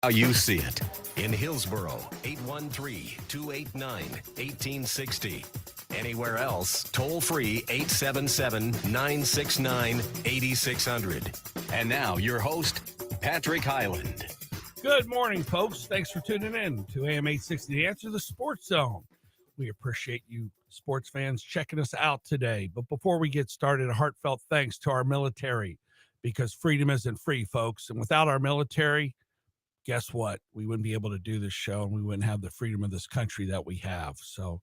how you see it. In Hillsboro, 813-289-1860. Anywhere else, toll free 877-969-8600. And now your host, Patrick Highland. Good morning, folks. Thanks for tuning in to AM 860, The Answer, the Sports Zone. We appreciate you sports fans checking us out today. But before we get started, a heartfelt thanks to our military, because freedom isn't free, folks. And without our military, guess what? We wouldn't be able to do this show, and we wouldn't have the freedom of this country that we have. So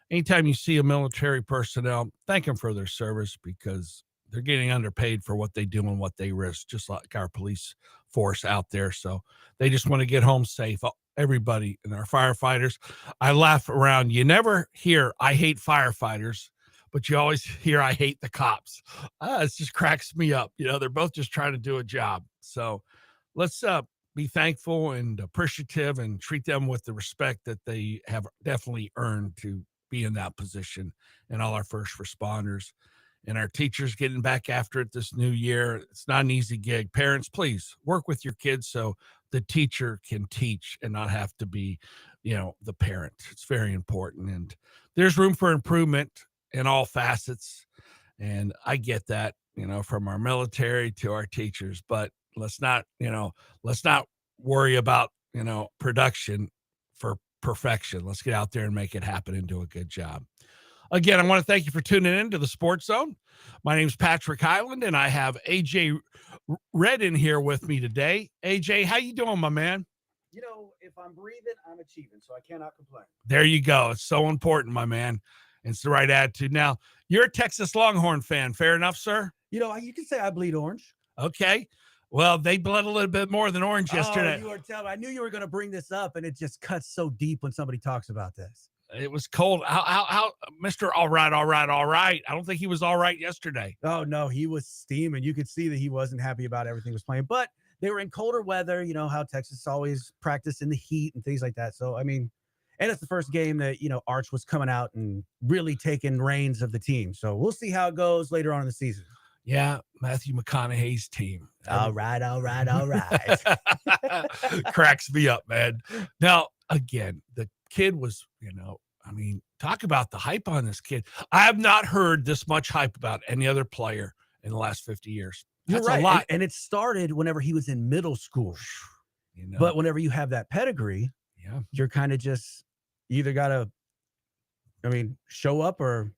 anytime you see a military personnel, thank them for their service, because they're getting underpaid for what they do and what they risk, just like our police force out there. So they just want to get home safe. Everybody and our firefighters. I laugh around. You never hear I hate firefighters, but you always hear I hate the cops. It just cracks me up. You know, they're both just trying to do a job. So let's be thankful and appreciative and treat them with the respect that they have definitely earned to be in that position, and all our first responders and our teachers getting back after it this new year. It's not an easy gig. Parents, please work with your kids so the teacher can teach and not have to be, the parent. It's very important. And there's room for improvement in all facets. And I get that, from our military to our teachers, but let's not worry about, production for perfection. Let's get out there and make it happen and do a good job. Again, I want to thank you for tuning in to the Sports Zone. My name is Patrick Highland, and I have AJ Red in here with me today. AJ, how you doing, my man? If I'm breathing, I'm achieving, so I cannot complain. There you go. It's so important, my man. It's the right attitude. Now, you're a Texas Longhorn fan. Fair enough, sir? You can say I bleed orange. Okay. Well, they bled a little bit more than orange yesterday. You were telling me. I knew you were going to bring this up, and it just cuts so deep when somebody talks about this. It was cold. How, Mr. All right. I don't think he was all right yesterday. Oh, no, he was steaming. You could see that he wasn't happy about everything was playing. But they were in colder weather. You know how Texas always practice in the heat and things like that. So, and it's the first game that, Arch was coming out and really taking reins of the team. So we'll see how it goes later on in the season. Yeah, Matthew McConaughey's team. All right. Cracks me up, man. Now, again, the kid was, talk about the hype on this kid. I have not heard this much hype about any other player in the last 50 years. That's You're right. A lot. And it started whenever he was in middle school. But whenever you have that pedigree, you're kind of just either got to, show up or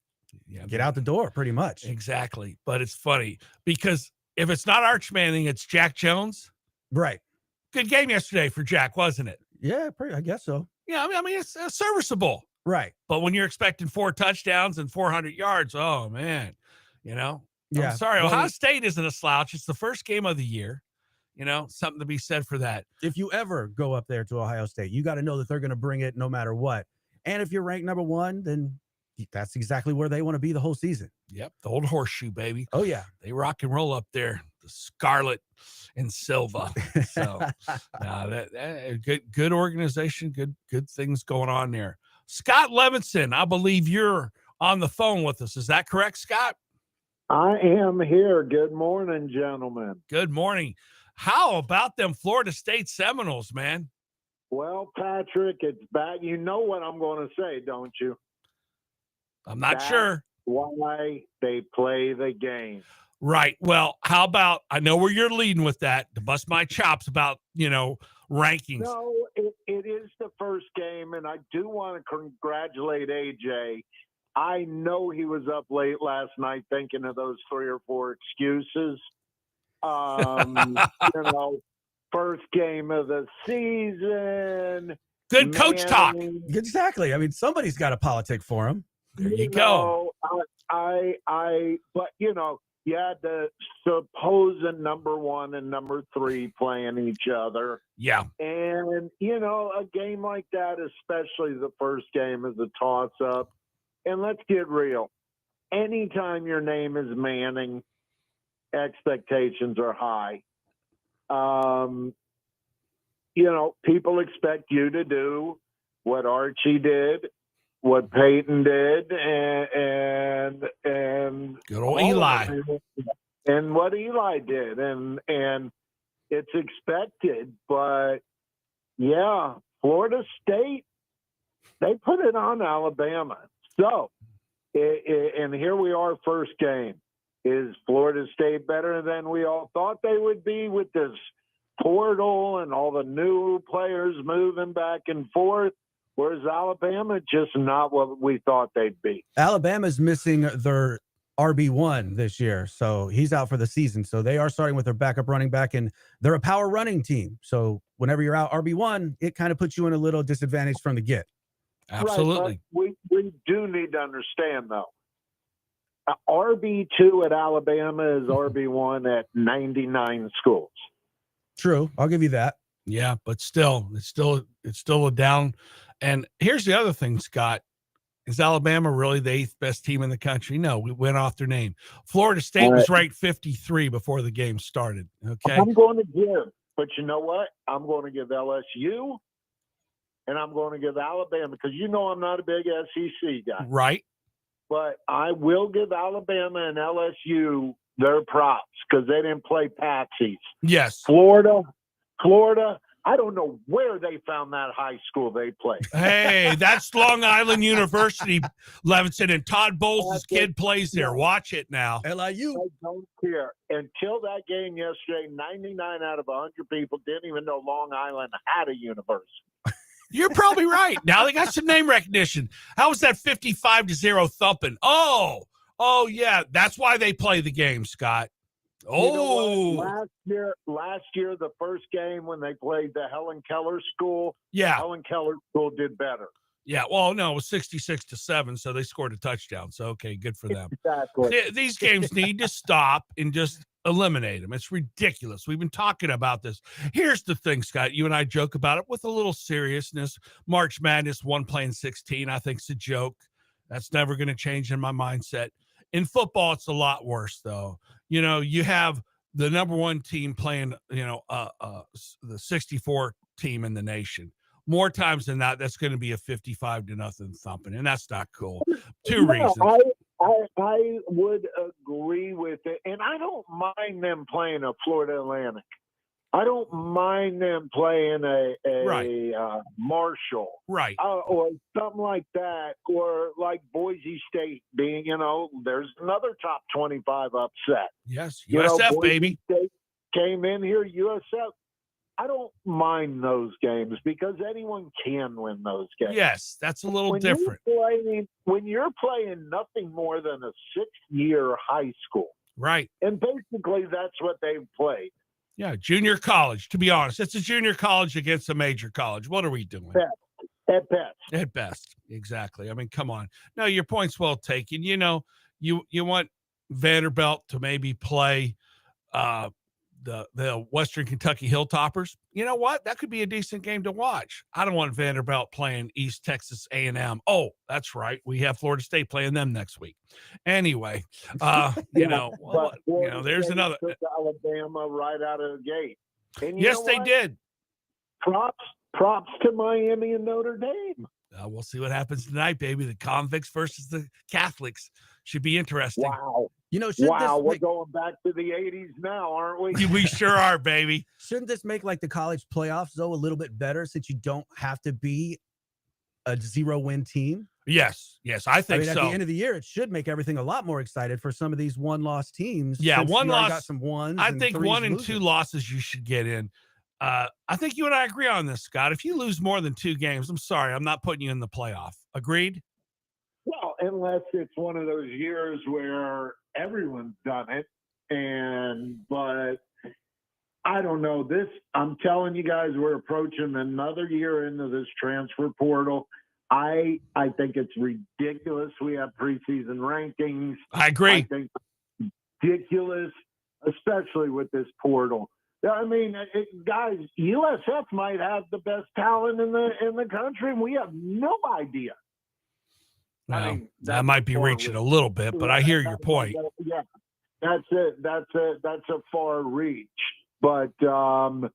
get out the door, pretty much. Exactly. But it's funny because if it's not Arch Manning, it's Jack Jones. Right. Good game yesterday for Jack, wasn't it? Yeah, I guess so. Yeah, it's serviceable. Right. But when you're expecting 4 touchdowns and 400 yards, oh, man, Yeah. I'm sorry. Ohio State isn't a slouch. It's the first game of the year. Something to be said for that. If you ever go up there to Ohio State, you got to know that they're going to bring it no matter what. And if you're ranked number 1, then that's exactly where they want to be the whole season. Yep. The old horseshoe, baby. Oh, yeah. They rock and roll up there. The scarlet and silver. So good organization, good things going on there. Scott Levinson, I believe you're on the phone with us. Is that correct, Scott? I am here. Good morning, gentlemen. Good morning. How about them Florida State Seminoles, man? Well, Patrick, it's back. You know what I'm going to say, don't you? I'm not sure. Why they play the game. Right. Well, how about, I know where you're leading with that, to bust my chops about, rankings. No, it is the first game, and I do want to congratulate AJ. I know he was up late last night thinking of those 3 or 4 excuses. First game of the season. Good coach talk. Exactly. Somebody's got a politic for him. There you go. But you had the supposed number 1 and number 3 playing each other. Yeah. And, a game like that, especially the first game, is a toss-up. And let's get real. Anytime your name is Manning, expectations are high. People expect you to do what Archie did, what Peyton did, and good old Eli, and what Eli did, and it's expected. But Yeah, Florida State, they put it on Alabama. So, and here we are, first game. Is Florida State better than we all thought they would be with this portal and all the new players moving back and forth? Or is Alabama just not what we thought they'd be? Alabama's missing their RB1 this year, so he's out for the season. So they are starting with their backup running back, and they're a power running team. So whenever you're out RB1, it kind of puts you in a little disadvantage from the get. Absolutely. Right, we do need to understand, though. RB2 at Alabama is RB1 at 99 schools. True, I'll give you that. Yeah, but still, it's still a down. And here's the other thing, Scott. Is Alabama really the 8th best team in the country? No, we went off their name. Florida State was ranked 53 before the game started. Okay. I'm going to give, but you know what? I'm going to give LSU and I'm going to give Alabama because you know I'm not a big SEC guy. Right. But I will give Alabama and LSU their props because they didn't play patsies. Yes. Florida, I don't know where they found that high school they played. Hey, that's Long Island University, Levinson, and Todd Bowles' kid plays there. Watch it now. LIU. I don't care. Until that game yesterday, 99 out of 100 people didn't even know Long Island had a university. You're probably right. Now they got some name recognition. How was that 55-0 thumping? Oh, yeah. That's why they play the game, Scott. Oh, you know last year, the first game when they played the Helen Keller School, yeah. Helen Keller School did better. Yeah, well, no, it was 66-7, so they scored a touchdown. So, okay, good for them. Exactly. These games need to stop and just eliminate them. It's ridiculous. We've been talking about this. Here's the thing, Scott. You and I joke about it with a little seriousness. March Madness, 1 playing 16, I think it's a joke. That's never going to change in my mindset. In football, it's a lot worse, though. You know, you have the number one team playing, the 64 team in the nation. More times than that, that's going to be a 55-0 thumping, and that's not cool. Two reasons. I would agree with it, and I don't mind them playing a Florida Atlantic. I don't mind them playing a Marshall, right, or something like that, or like Boise State being, there's another top 25 upset. Yes, USF, baby. State came in here, USF. I don't mind those games because anyone can win those games. Yes, that's a little different. When you're playing nothing more than a 6-year high school. Right. And basically that's what they've played. Yeah, junior college, to be honest. It's a junior college against a major college. What are we doing? At best. At best, exactly. I mean, come on. No, your point's well taken. You want Vanderbilt to maybe play the Western Kentucky Hilltoppers. You know what? That could be a decent game to watch. I don't want Vanderbilt playing East Texas A&M. Oh, that's right. We have Florida State playing them next week. Anyway, there's another. Alabama right out of the gate. And yes, they did. Props to Miami and Notre Dame. We'll see what happens tonight, baby. The convicts versus the Catholics should be interesting. Wow. We're going back to the 80s now, aren't we? We sure are, baby. Shouldn't this make like the college playoffs, though, a little bit better since you don't have to be a 0-win team? Yes, I think so. At the end of the year, it should make everything a lot more excited for some of these one-loss teams. Yeah, one loss. Got some ones. I think 1 and 2 losses you should get in. I think you and I agree on this, Scott. If you lose more than 2 games, I'm sorry, I'm not putting you in the playoff. Agreed? Well, unless it's one of those years where everyone's done it, but I don't know. I'm telling you guys, we're approaching another year into this transfer portal. I think it's ridiculous. We have preseason rankings. I agree. I think it's ridiculous, especially with this portal. I mean, guys, USF might have the best talent in the country, and we have no idea. Well, that might be reaching a little bit, but I hear your point. Yeah, that's it. That's a far reach, but you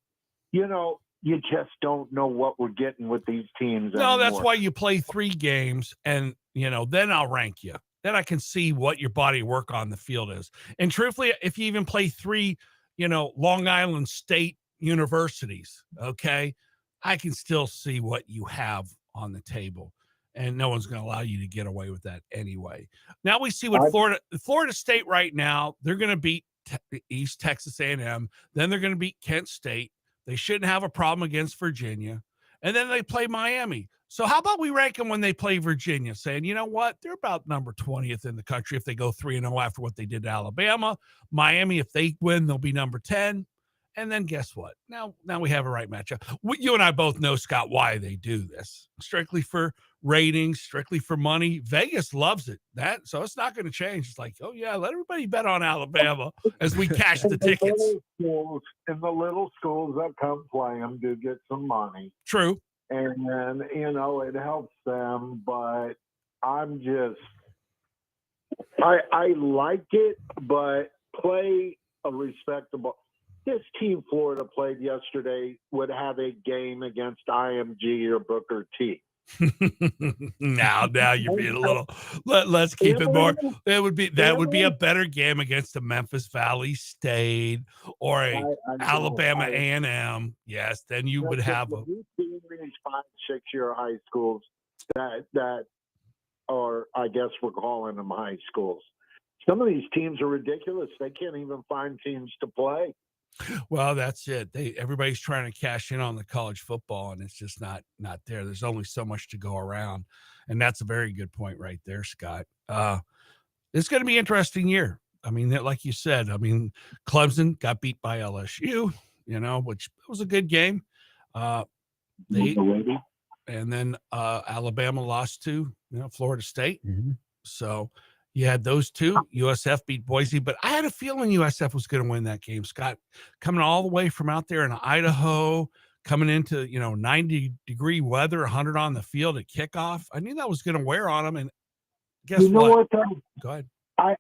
just don't know what we're getting with these teams. No, anymore. That's why you play 3 games, and then I'll rank you. Then I can see what your body of work on the field is. And truthfully, if you even play 3, Long Island State universities, okay, I can still see what you have on the table, and no one's going to allow you to get away with that anyway. Now we see what Florida State right now, they're going to beat East Texas A&M. Then they're going to beat Kent State. They shouldn't have a problem against Virginia. And then they play Miami. So how about we rank them when they play Virginia, saying, you know what, they're about number 20th in the country if they go 3-0 after what they did to Alabama. Miami, if they win, they'll be number 10. And then guess what? Now we have a right matchup. You and I both know, Scott, why they do this. Strictly for ratings, strictly for money. Vegas loves it. So it's not going to change. It's like, oh, yeah, let everybody bet on Alabama as we cash the tickets. And the little schools that come play them do get some money. True. And, it helps them. But I'm just – I like it, but play a respectable – this team Florida played yesterday would have a game against IMG or Booker T. now you're being a little. Let's keep it more. That would be a better game against a Memphis Valley State or Alabama A&M. Yes, then you would have a. These 5-6-year high schools that are, I guess we're calling them high schools. Some of these teams are ridiculous. They can't even find teams to play. Well, that's it. Everybody's trying to cash in on the college football, and it's just not there. There's only so much to go around, and that's a very good point right there, Scott. It's going to be an interesting year. I mean, like you said, Clemson got beat by LSU, which was a good game. And then Alabama lost to Florida State. Mm-hmm. So you had those two. USF beat Boise, but I had a feeling USF was going to win that game, Scott. Coming all the way from out there in Idaho, coming into 90-degree weather, 100 on the field at kickoff. I knew that was going to wear on them. And guess what? Go ahead. I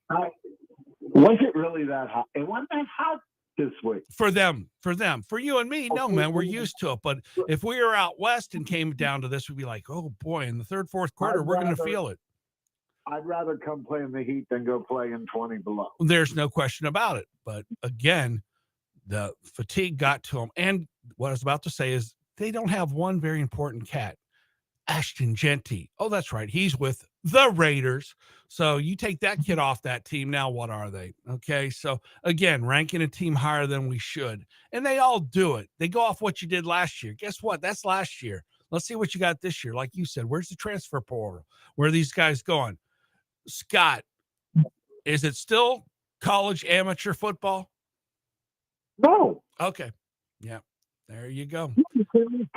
was it really that hot? It wasn't that hot this week. For them. For you and me, no, man, we're used to it. But if we were out west and came down to this, we'd be like, oh boy, in the third, fourth quarter, we're going to feel it. I'd rather come play in the heat than go play in 20 below. There's no question about it. But again, the fatigue got to them. And what I was about to say is they don't have one very important cat, Ashton Jeanty. Oh, that's right. He's with the Raiders. So you take that kid off that team. Now what are they? Okay. So again, ranking a team higher than we should. And they all do it. They go off what you did last year. Guess what? That's last year. Let's see what you got this year. Like you said, where's the transfer portal? Where are these guys going? Scott, is it still college amateur football? No. Okay. Yeah. There you go. And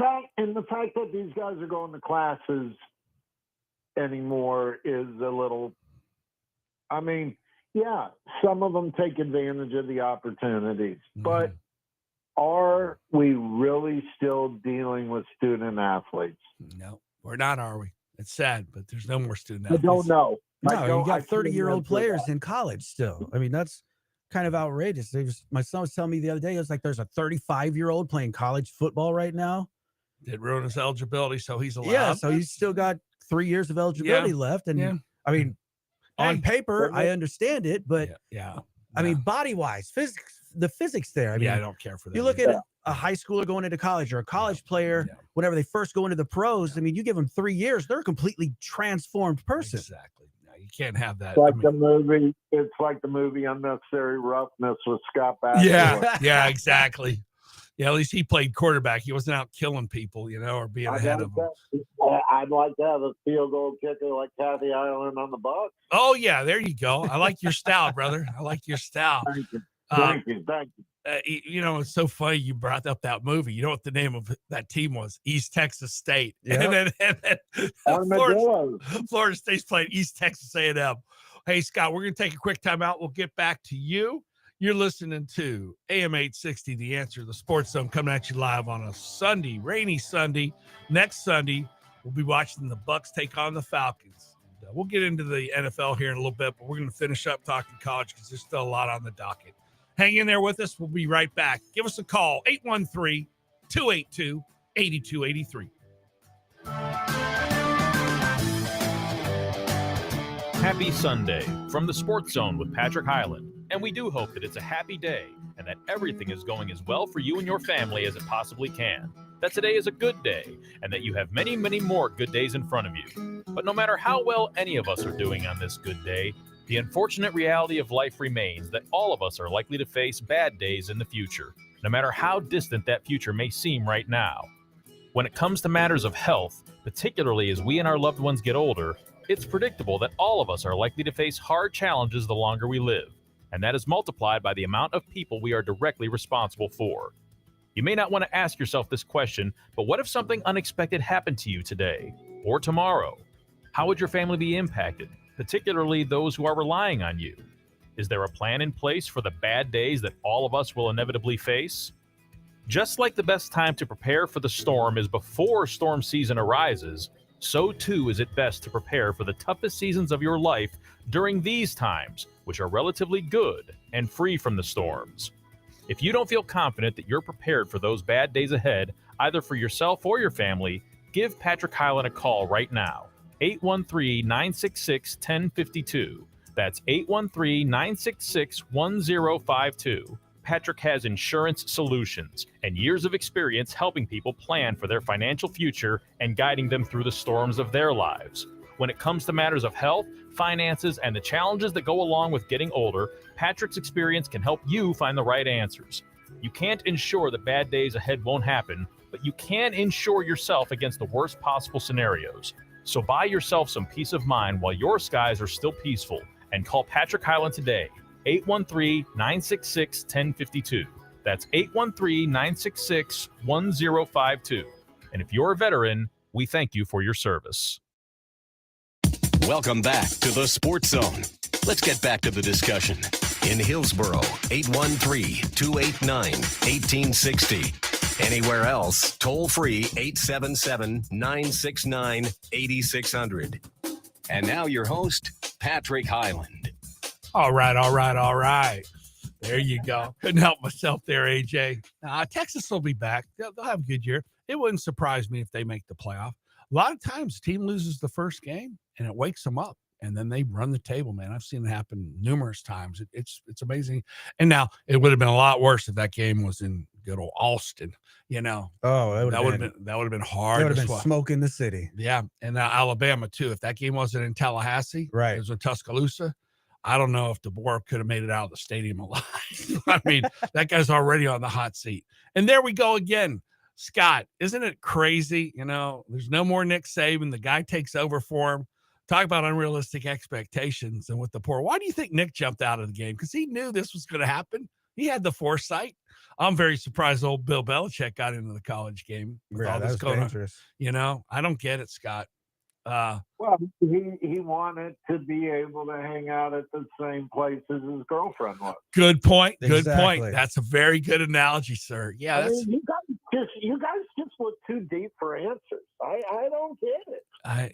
the fact that these guys are going to classes anymore is a little, some of them take advantage of the opportunities, but are we really still dealing with student athletes? No, we're not, are we? It's sad, but there's no more student athletes. I don't know. No, you got 30-year-old players in college still. That's kind of outrageous. My son was telling me the other day, it was like there's a 35-year-old playing college football right now. Did ruin his eligibility, so he's allowed. Yeah, so he's still got 3 years of eligibility left. And on paper, I understand it, but body-wise, the physics there. I don't care for that. You look at a high schooler going into college or a college player, whenever they first go into the pros, you give them 3 years, they're a completely transformed person. Exactly. No, you can't have that. It's like the movie Unnecessary Roughness with Scott Bakula. Yeah, exactly. Yeah, at least he played quarterback. He wasn't out killing people, or being ahead of them. I'd like to have a field goal kicker like Kathy Ireland on the Bucs. Oh, yeah, there you go. I like your style, brother. I like your style. Thank you. It's so funny you brought up that movie. You know what the name of that team was? East Texas State. Yep. And then Florida State's playing East Texas A&M. Hey, Scott, we're going to take a quick time out. We'll get back to you. You're listening to AM 860, The Answer, the Sports Zone, coming at you live on a Sunday, rainy Sunday. Next Sunday, we'll be watching the Bucs take on the Falcons. And, we'll get into the NFL here in a little bit, but we're going to finish up talking college because there's still a lot on the docket. Hang in there with us. We'll be right back. Give us a call, 813-282-8283. Happy Sunday from the Sports Zone with Patrick Hyland. And we do hope that it's a happy day and that everything is going as well for you and your family as it possibly can. that today is a good day and that you have many, many more good days in front of you. But no matter how well any of us are doing on this good day, the unfortunate reality of life remains that all of us are likely to face bad days in the future, no matter how distant that future may seem right now. When it comes to matters of health, particularly as we and our loved ones get older, it's predictable that all of us are likely to face hard challenges the longer we live, and that is multiplied by the amount of people we are directly responsible for. You may not want to ask yourself this question, but what if something unexpected happened to you today or tomorrow? How would your family be impacted, particularly those who are relying on you? Is there a plan in place for the bad days that all of us will inevitably face? Just like the best time to prepare for the storm is before storm season arises, so too is it best to prepare for the toughest seasons of your life during these times, which are relatively good and free from the storms. If you don't feel confident that you're prepared for those bad days ahead, either for yourself or your family, give Patrick Highland a call right now. 813-966-1052. That's 813-966-1052. Patrick has insurance solutions and years of experience helping people plan for their financial future and guiding them through the storms of their lives. When it comes to matters of health, finances, and the challenges that go along with getting older, Patrick's experience can help you find the right answers. You can't ensure that bad days ahead won't happen, but you can insure yourself against the worst possible scenarios. So buy yourself some peace of mind while your skies are still peaceful and call Patrick Highland today. 813-966-1052. That's 813-966-1052. And if you're a veteran, we thank you for your service. Welcome back to the Sports Zone. Let's get back to the discussion. In Hillsboro, 813-289-1860. Anywhere else, toll free 877-969-8600. And now your host, Patrick Highland. All right. There you go. Couldn't help myself there, AJ. Texas will be back. They'll have a good year. It wouldn't surprise me if they make the playoff. A lot of times, the team loses the first game, and it wakes them up, and then they run the table, man. I've seen it happen numerous times. It's amazing. And now, it would have been a lot worse if that game was in good old Austin, you know. Oh, that would have been hard. That would have been smoke in the city. Yeah, and Alabama, too. If that game wasn't in Tallahassee, right, it was in Tuscaloosa, I don't know if DeBoer could have made it out of the stadium alive. I mean, that guy's already on the hot seat. And there we go again. Scott, isn't it crazy? You know, there's no more Nick Saban. The guy takes over for him. Talk about unrealistic expectations. And with the poor, why do you think Nick jumped out of the game? Because he knew this was going to happen. He had the foresight. I'm very surprised old Bill Belichick got into the college game. Yeah, that was dangerous. You know, I don't get it, Scott. Well, he wanted to be able to hang out at the same place as his girlfriend was. Good point. Good Exactly. point. That's a very good analogy, sir. Yeah, I mean, you guys just look too deep for answers. I don't get it.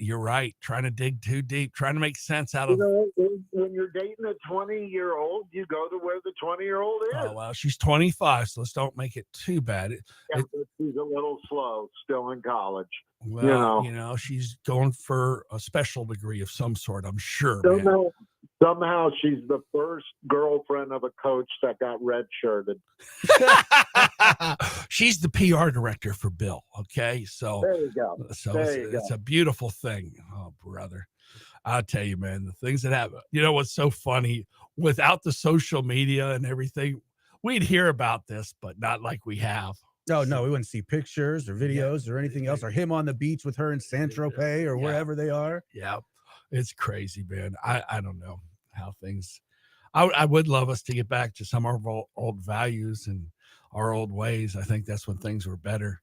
You're right. Trying to dig too deep, trying to make sense out of. You know, when you're dating a 20-year-old, you go to where the 20-year-old is. Oh well, she's 25, so let's don't make it too bad. But she's a little slow, still in college. Well, you know, she's going for a special degree of some sort, I'm sure. Somehow she's the first girlfriend of a coach that got redshirted. She's the PR director for Bill. Okay, so there you go. So it's a beautiful thing. Oh, brother, I'll tell you, man, the things that happen. You know what's so funny? Without the social media and everything, we'd hear about this, but not like we have. No, we wouldn't see pictures or videos or anything else, or him on the beach with her in Saint-Tropez or wherever they are. Yeah, it's crazy, man. I don't know how things. I would love us to get back to some of our old values and our old ways. I think that's when things were better.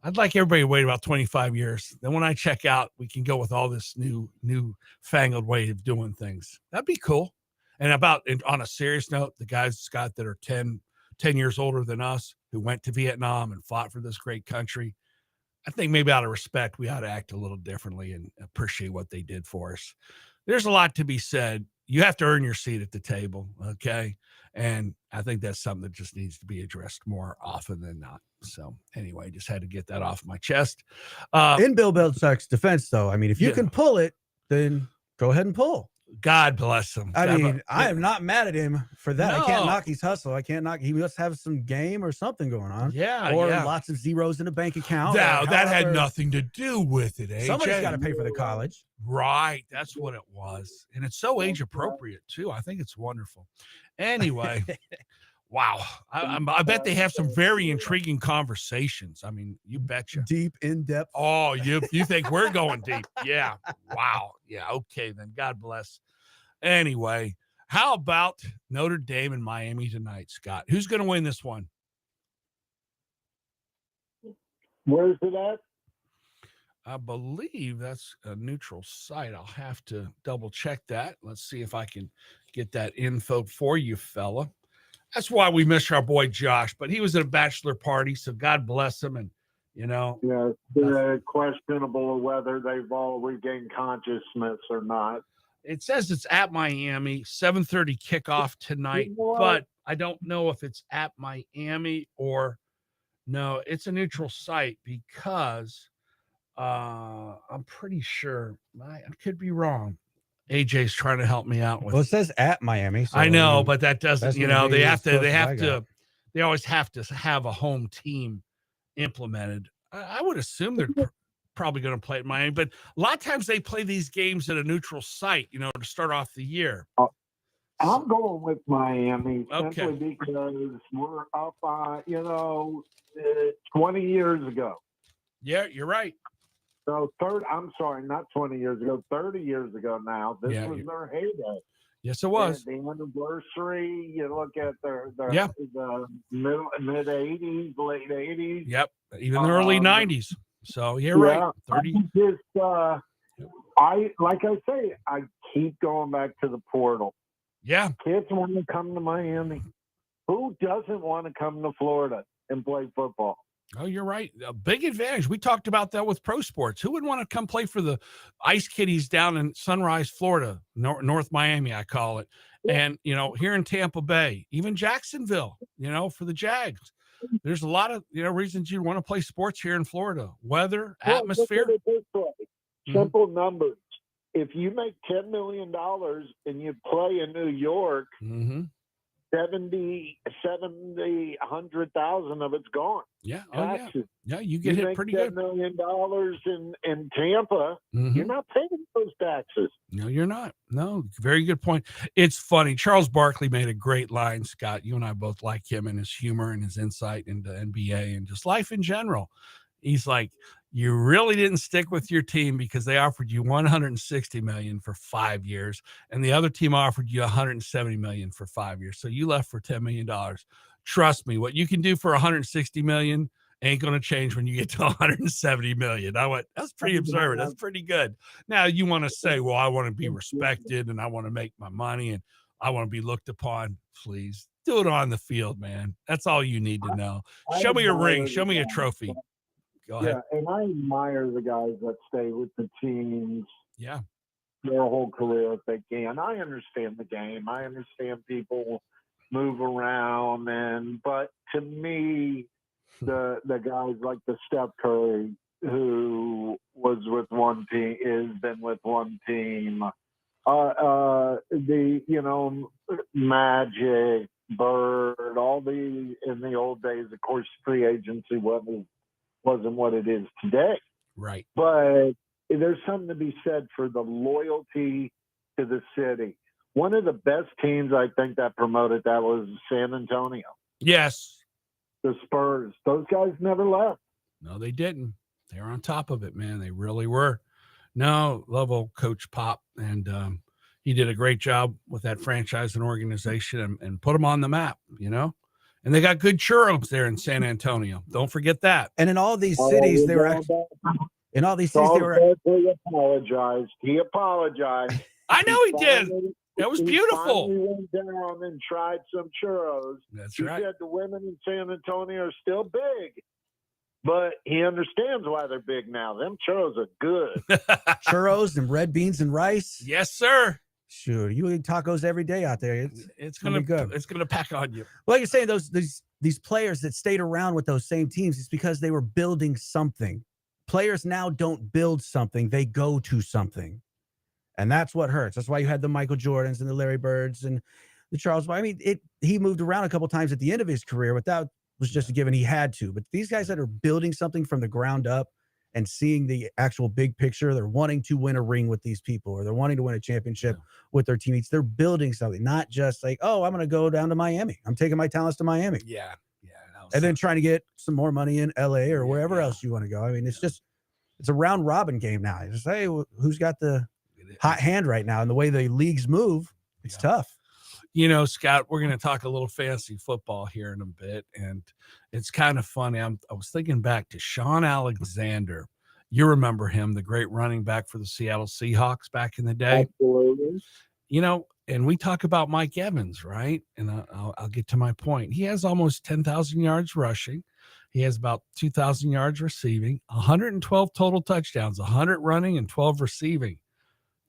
I'd like everybody to wait about 25 years. Then when I check out, we can go with all this new fangled way of doing things. That'd be cool. And on a serious note, the guys, Scott, that are 10 years older than us, who went to Vietnam and fought for this great country, I think maybe out of respect, we ought to act a little differently and appreciate what they did for us. There's a lot to be said. You have to earn your seat at the table, okay? And I think that's something that just needs to be addressed more often than not. So anyway, just had to get that off my chest. In Bill Belichick's defense, though, I mean, if you can pull it, then go ahead and pull. God bless him. I God mean, bless- I am not mad at him for that. I can't No. knock his hustle. I can't knock. He must have some game or something going on. Yeah, Or yeah. lots of zeros in a bank account. or That had however- nothing to do with it, AJ. Somebody's got to pay for the college. Right. That's what it was. And it's so age appropriate, too. I think it's wonderful. Anyway, wow. I bet they have some very intriguing conversations. I mean, you betcha. Deep, in depth. Oh, you think we're going deep? Yeah. Wow. Yeah. Okay, then. God bless. Anyway, how about Notre Dame and Miami tonight, Scott? Who's going to win this one? Where's it at? I believe that's a neutral site. I'll have to double check that. Let's see if I can get that info for you, fella. That's why we miss our boy Josh, but he was at a bachelor party, so God bless him. And, Yeah, questionable whether they've all regained consciousness or not. it says it's at Miami, 7:30 kickoff tonight, What? but I don't know if it's at Miami or no, it's a neutral site because I'm pretty sure I could be wrong. AJ's trying to help me out with Well, it says at Miami. So I know, but that doesn't, that's you gonna know, be they as have to, close they as have I to, got. they always have to have a home team implemented. I would assume they're probably going to play at Miami, but a lot of times they play these games at a neutral site, to start off the year. I'm going with Miami Okay. simply because we're up on, 20 years ago. Yeah, you're right. So I'm sorry, not 20 years ago, 30 years ago now. This Yeah, was their heyday. Yes, it was. The anniversary, you look at the Yeah. mid 80s, late 80s. Yep. Even the early 90s. So you're right. 30. Like I say, I keep going back to the portal. Yeah. Kids want to come to Miami. Who doesn't want to come to Florida and play football? Oh, you're right. A big advantage. We talked about that with pro sports. Who would want to come play for the Ice Kitties down in Sunrise, Florida, North Miami, I call it. And, here in Tampa Bay, even Jacksonville, for the Jags. There's a lot of, reasons you'd want to play sports here in Florida. Weather, Well, atmosphere. look at it this way. Mhm. Simple numbers. If you make $10 million and you play in New York, Mm-hmm. 100,000 of it's gone. Yeah. Oh, yeah. Taxes. Yeah, you get hit make pretty $10 good. million in Tampa, Mhm. you're not paying those taxes. No, you're not. No, very good point. It's funny. Charles Barkley made a great line, Scott. You and I both like him and his humor and his insight into NBA and just life in general. He's like, you really didn't stick with your team because they offered you $160 million for 5 years, and the other team offered you $170 million for 5 years. So you left for $10 million. Trust me, what you can do for $160 million ain't going to change when you get to $170 million. I went, that's pretty observant. That's pretty good. Now you want to say, well, I want to be respected and I want to make my money and I want to be looked upon. Please do it on the field, man. That's all you need to know. Show me a ring. Show me a trophy. Go ahead. Yeah, and I admire the guys that stay with the teams Yeah. their whole career if they can. I understand the game. I understand people move around, but to me, the guys like the Steph Curry, who was with one team, has been with one team. Magic, Bird, in the old days, of course, free agency wasn't what it is today. Right. But there's something to be said for the loyalty to the city. One of the best teams I think that promoted that was San Antonio, Yes. the Spurs. Those guys never left. No, they didn't. They were on top of it, man. They really were. No, love old Coach Pop. And he did a great job with that franchise and organization and put them on the map, And they got good churros there in San Antonio. Don't forget that. And in all these cities, they were actually in all these cities they were. He apologized. He apologized. I know he did. It was He beautiful. finally went down and tried some churros. That's He right. said the women in San Antonio are still big, but he understands why they're big now. Them churros are good. Churros and red beans and rice. Yes, sir. Sure, you eat tacos every day out there. It's gonna gonna be good. It's gonna pack on you. Like you're saying, these players that stayed around with those same teams, it's because they were building something. Players now don't build something; they go to something. And that's what hurts. That's why you had the Michael Jordans and the Larry Birds and the Charles. I mean, he moved around a couple times at the end of his career, but that was just a given. He had to. But these guys that are building something from the ground up and seeing the actual big picture, they're wanting to win a ring with these people, or they're wanting to win a championship with their teammates. They're building something, not just like, oh, I'm going to go down to Miami. I'm taking my talents to Miami. Yeah. And then trying to get some more money in LA or wherever else you want to go. I mean, it's a round robin game now. You just say, hey, who's got the hot hand right now? And the way the leagues move, it's tough. You know, Scott, we're going to talk a little fantasy football here in a bit, and it's kind of funny. I was thinking back to Sean Alexander. You remember him, the great running back for the Seattle Seahawks back in the day. Absolutely. You know, and we talk about Mike Evans, right? And I'll get to my point. He has almost 10,000 yards rushing. He has about 2,000 yards receiving, 112 total touchdowns, 100 running and 12 receiving.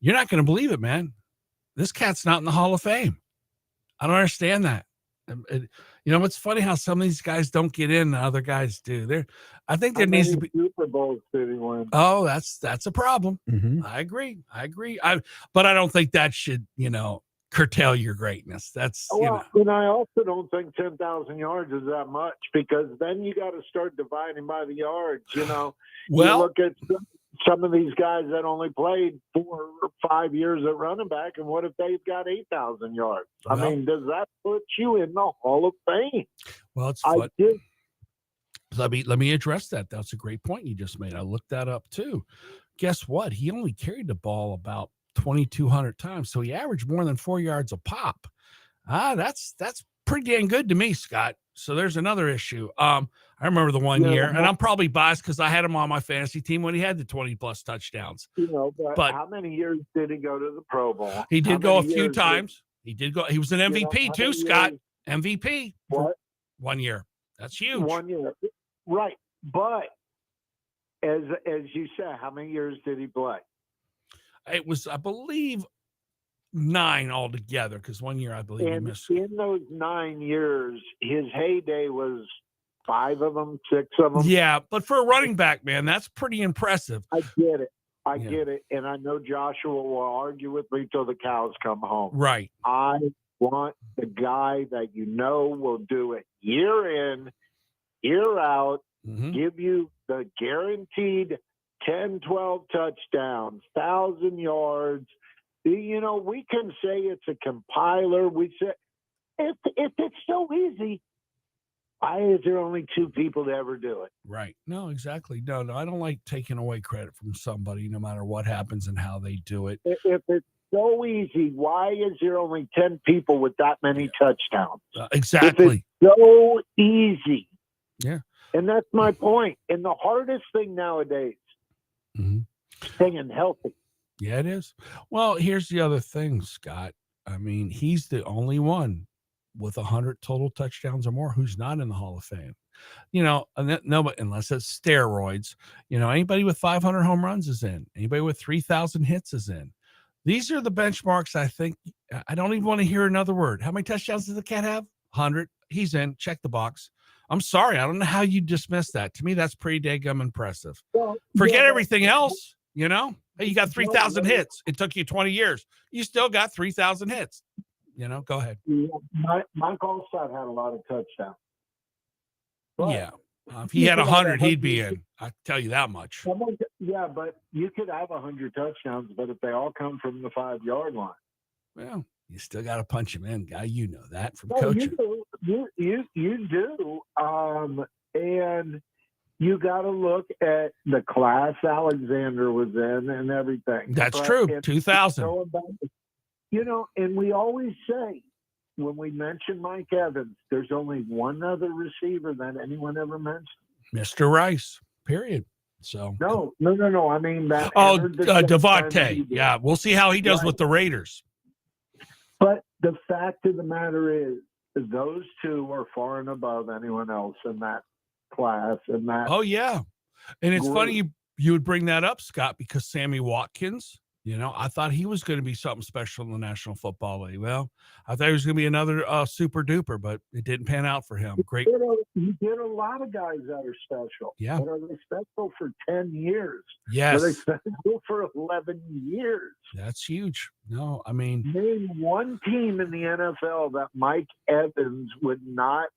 You're not going to believe it, man. This cat's not in the Hall of Fame. I don't understand that. You know, it's funny how some of these guys don't get in and other guys do. I think there needs to be Super Bowls did he win? Oh, that's a problem. Mm-hmm. I agree. But I don't think that should, curtail your greatness. That's, and I also don't think 10,000 yards is that much, because then you got to start dividing by the yards. Well, you look at some of these guys that only played 4 or 5 years at running back, and what if they've got 8,000 yards? I mean, does that put you in the Hall of Fame? Well, it's I did. Let me address that. That's a great point you just made. I looked that up too. Guess what? He only carried the ball about 2,200 times, so he averaged more than 4 yards a pop. That's pretty dang good to me, Scott. So there's another issue. I remember the one year, and I'm probably biased because I had him on my fantasy team when he had the 20-plus touchdowns. But how many years did he go to the Pro Bowl? He did go a few times. He did go. He was an MVP too, Scott. MVP. What? 1 year. That's huge. 1 year. Right. But as you said, how many years did he play? It was, I believe, 9 altogether, because 1 year I believe he missed. In those 9 years, his heyday was 5 of them, 6 of them. Yeah, but for a running back, man, that's pretty impressive. I get it. I get it. And I know Joshua will argue with me till the cows come home. Right. I want the guy that will do it year in, year out, give you the guaranteed 10, 12 touchdowns, 1,000 yards. We can say it's a compiler. We say, if it's so easy, why is there only 2 people to ever do it? Right. No, exactly. No, I don't like taking away credit from somebody, no matter what happens and how they do it. If it's so easy, why is there only 10 people with that many touchdowns? Exactly. If it's so easy. Yeah. And that's my point. And the hardest thing nowadays, staying healthy. Yeah, it is. Well, here's the other thing, Scott. I mean, he's the only one with 100 total touchdowns or more who's not in the Hall of Fame. Unless it's steroids. Anybody with 500 home runs is in. Anybody with 3,000 hits is in. These are the benchmarks. I think I don't even want to hear another word. How many touchdowns does the cat have? 100. He's in. Check the box. I'm sorry. I don't know how you dismiss that. To me, that's pretty daggum impressive. Forget everything else. Hey, you got 3,000 hits. It took you 20 years. You still got 3,000 hits. Go ahead. Mike Allstott had a lot of touchdowns. But if he had 100, he'd be in. I tell you that much. Yeah, but you could have 100 touchdowns, but if they all come from the 5-yard line, well, you still got to punch him in, guy. You know that from coaching. You do. And you got to look at the class Alexander was in and everything. That's true. 2000. And we always say, when we mention Mike Evans, there's only one other receiver that anyone ever mentioned. Mr. Rice, period. So no. I mean that. Devontae. Yeah, we'll see how he does with the Raiders. But the fact of the matter is, those 2 are far and above anyone else in that class. And that. Oh yeah, and it's funny you would bring that up, Scott, because Sammy Watkins, You know, I thought he was going to be something special in the National Football League. Well, I thought he was going to be another super duper, but it didn't pan out for him. Great. You get a lot of guys that are special. Yeah. But are they special for 10 years? Yes. Are they special for 11 years? That's huge. No, I mean, Name one team in the NFL that Mike Evans would not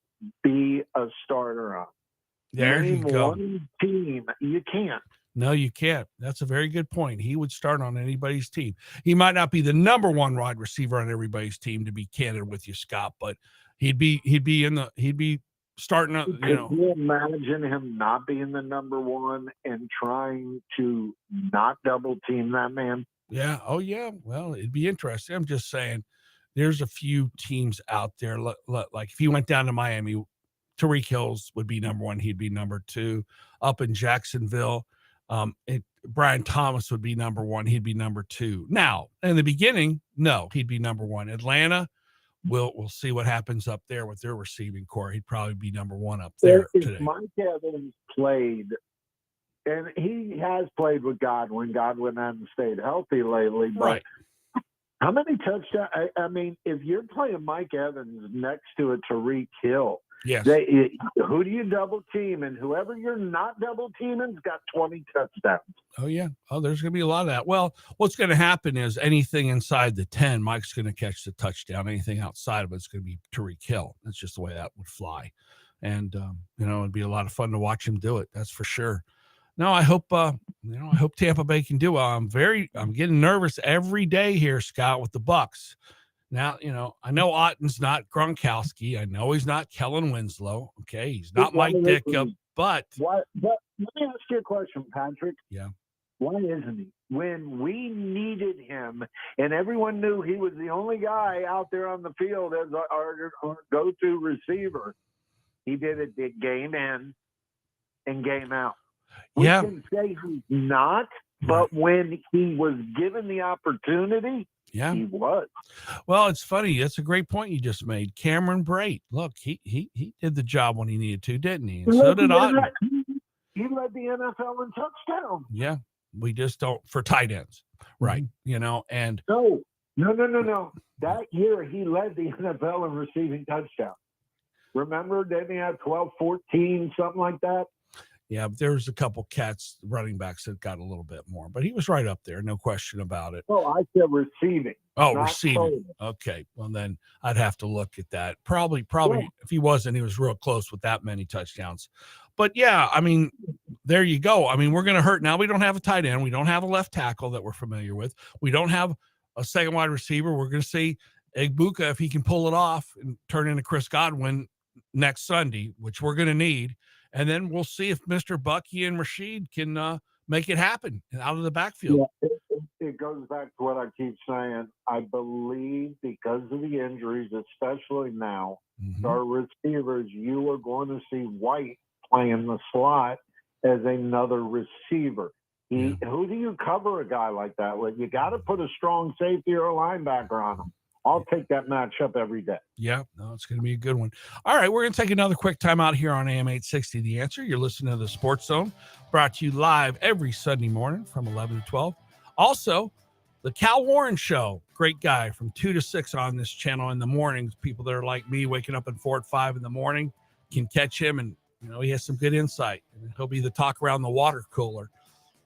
be a starter on. there you Name go. one team. You can't. No, you can't. That's a very good point. He would start on anybody's team. He might not be the number one wide receiver on everybody's team, to be candid with you, Scott, but he'd be starting up, Could you imagine him not being the number one and trying to not double team that man? Yeah. Oh, yeah. Well, it'd be interesting. I'm just saying there's a few teams out there. Like if he went down to Miami, Tariq Hills would be number one. He'd be number two. Up in Jacksonville, Brian Thomas would be number one. He'd be number two. Now, in the beginning, no, he'd be number one. Atlanta, we'll see what happens up there with their receiving core. He'd probably be number one up there If today. Mike Evans played, and he has played with Godwin. Godwin hasn't stayed healthy lately, but Right. how many touchdowns? I mean, if you're playing Mike Evans next to a Tariq Hill, Yes. who do you double team? And whoever you're not double teaming's got 20 touchdowns. Oh, yeah. Oh, there's going to be a lot of that. Well, what's going to happen is anything inside the 10, Mike's going to catch the touchdown. Anything outside of it's going to be Tariq Hill. That's just the way that would fly. And, it'd be a lot of fun to watch him do it. That's for sure. No, I hope, I hope Tampa Bay can do it. I'm getting nervous every day here, Scott, with the Bucks. Now, I know Otten's not Gronkowski. I know he's not Kellen Winslow. Okay. He's not Mike Ditka, but Why? Let me ask you a question, Patrick. Yeah. Why isn't he? When we needed him and everyone knew he was the only guy out there on the field as our go-to receiver, he did it game in and game out. We Yeah. can say he's not, but when he was given the opportunity, yeah. he was. Well, it's funny. That's a great point you just made. Cameron Brate. Look, he did the job when he needed to, didn't he? And so did Otten. He led the NFL in touchdowns. Yeah. We just don't for tight ends. Right. And No. That year, he led the NFL in receiving touchdowns. Remember, didn't he have 12, 14, something like that? yeah, there's a couple cats running backs that got a little bit more, but he was right up there. No question about it. Oh, I said receiving. Oh, not receiving. total. Okay. Well, then I'd have to look at that. Probably if he wasn't, he was real close with that many touchdowns. But yeah, I mean, there you go. I mean, we're going to hurt. Now we don't have a tight end. We don't have a left tackle that we're familiar with. We don't have a second wide receiver. We're going to see Egbuka, if he can pull it off and turn into Chris Godwin next Sunday, which we're going to need. And then we'll see if Mr. Bucky and Rashid can make it happen out of the backfield. Yeah, it goes back to what I keep saying. I believe because of the injuries, especially now, our receivers, you are going to see White playing the slot as another receiver. Who do you cover a guy like that with? You got to put a strong safety or a linebacker on him. I'll take that matchup every day. Yeah, no, it's going to be a good one. All right, we're going to take another quick time out here on AM 860 The Answer. You're listening to the Sports Zone, brought to you live every Sunday morning from 11 to 12. Also, the Cal Warren Show, great guy from 2 to 6 on this channel in the mornings. People that are like me, waking up at 4 or 5 in the morning, can catch him, and he has some good insight. And he'll be the talk around the water cooler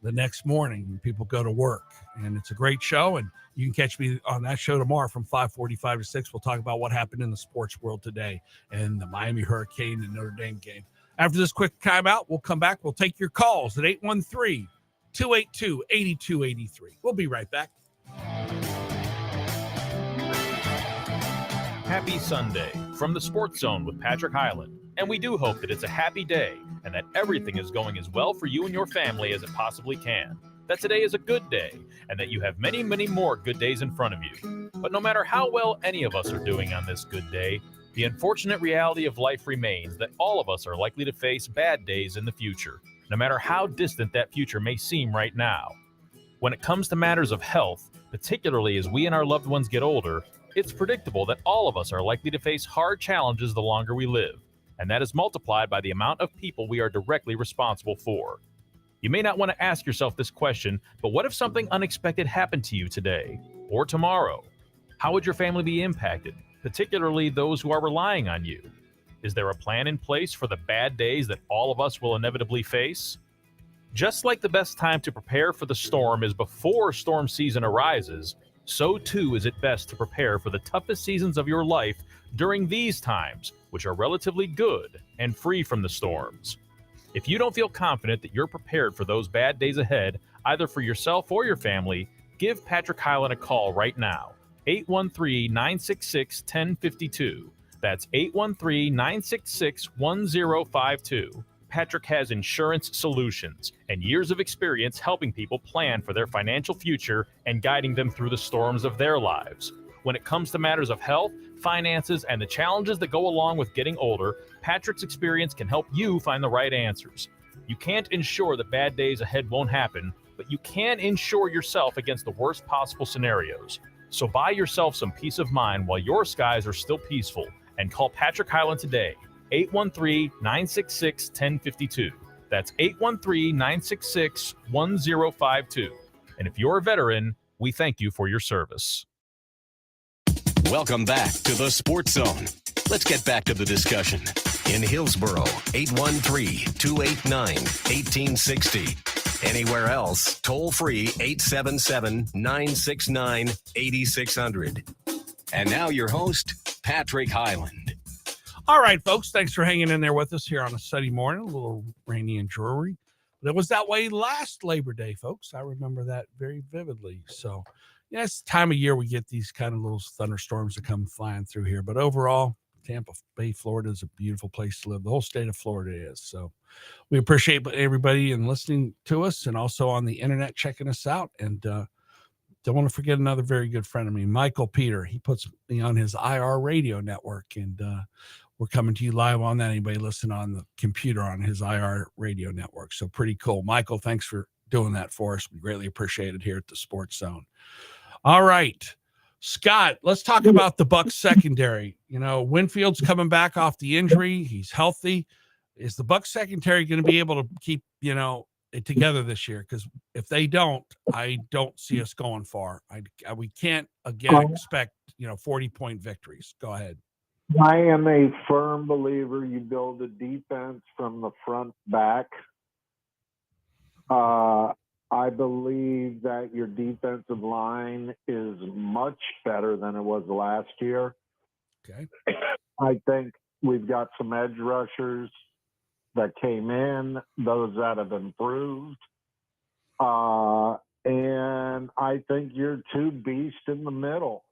the next morning when people go to work. And it's a great show, and you can catch me on that show tomorrow from 5:45 to 6. We'll talk about what happened in the sports world today and the Miami Hurricane and Notre Dame game. After this quick timeout, we'll come back. We'll take your calls at 813-282-8283. We'll be right back. Happy Sunday from the Sports Zone with Patrick Hyland. And we do hope that it's a happy day and that everything is going as well for you and your family as it possibly can. That today is a good day and that you have many, many more good days in front of you. But no matter how well any of us are doing on this good day, the unfortunate reality of life remains that all of us are likely to face bad days in the future, no matter how distant that future may seem right now. When it comes to matters of health, particularly as we and our loved ones get older, it's predictable that all of us are likely to face hard challenges the longer we live, and that is multiplied by the amount of people we are directly responsible for. You may not want to ask yourself this question, but what if something unexpected happened to you today or tomorrow? How would your family be impacted, particularly those who are relying on you? Is there a plan in place for the bad days that all of us will inevitably face? Just like the best time to prepare for the storm is before storm season arises, so too is it best to prepare for the toughest seasons of your life during these times, which are relatively good and free from the storms. If you don't feel confident that you're prepared for those bad days ahead, either for yourself or your family, give Patrick Hyland a call right now. 813-966-1052. That's 813-966-1052. Patrick has insurance solutions and years of experience helping people plan for their financial future and guiding them through the storms of their lives. When it comes to matters of health, finances, and the challenges that go along with getting older, Patrick's experience can help you find the right answers. You can't ensure that bad days ahead won't happen, but you can insure yourself against the worst possible scenarios. So buy yourself some peace of mind while your skies are still peaceful and call Patrick Hyland today, 813-966-1052. That's 813-966-1052. And if you're a veteran, we thank you for your service. Welcome back to the Sports Zone. Let's get back to the discussion. In Hillsboro, 813-289-1860. Anywhere else, toll free 877-969-8600. And now your host, Patrick Hyland. All right, folks, thanks for hanging in there with us here on a sunny morning, a little rainy and dreary. But it was that way last Labor Day, folks. I remember that very vividly. So, yeah, it's the time of year we get these kind of little thunderstorms that come flying through here. But overall, Tampa Bay, Florida is a beautiful place to live. The whole state of Florida is. So we appreciate everybody and listening to us and also on the internet checking us out. And don't want to forget another very good friend of me, Michael Peter. He puts me on his IR radio network, and we're coming to you live on that. Anybody listen on the computer on his IR radio network. So pretty cool. Michael, thanks for doing that for us. We greatly appreciate it here at the Sports Zone. All right, Scott, let's talk about the Bucs secondary. You know, Winfield's coming back off the injury. He's healthy. Is the Bucs secondary going to be able to keep, it together this year? Because if they don't, I don't see us going far. We can't, again, expect, 40-point victories. Go ahead. I am a firm believer you build a defense from the front back. I believe that your defensive line is much better than it was last year. Okay. I think we've got some edge rushers that came in, those that have improved. And I think you're two beasts in the middle.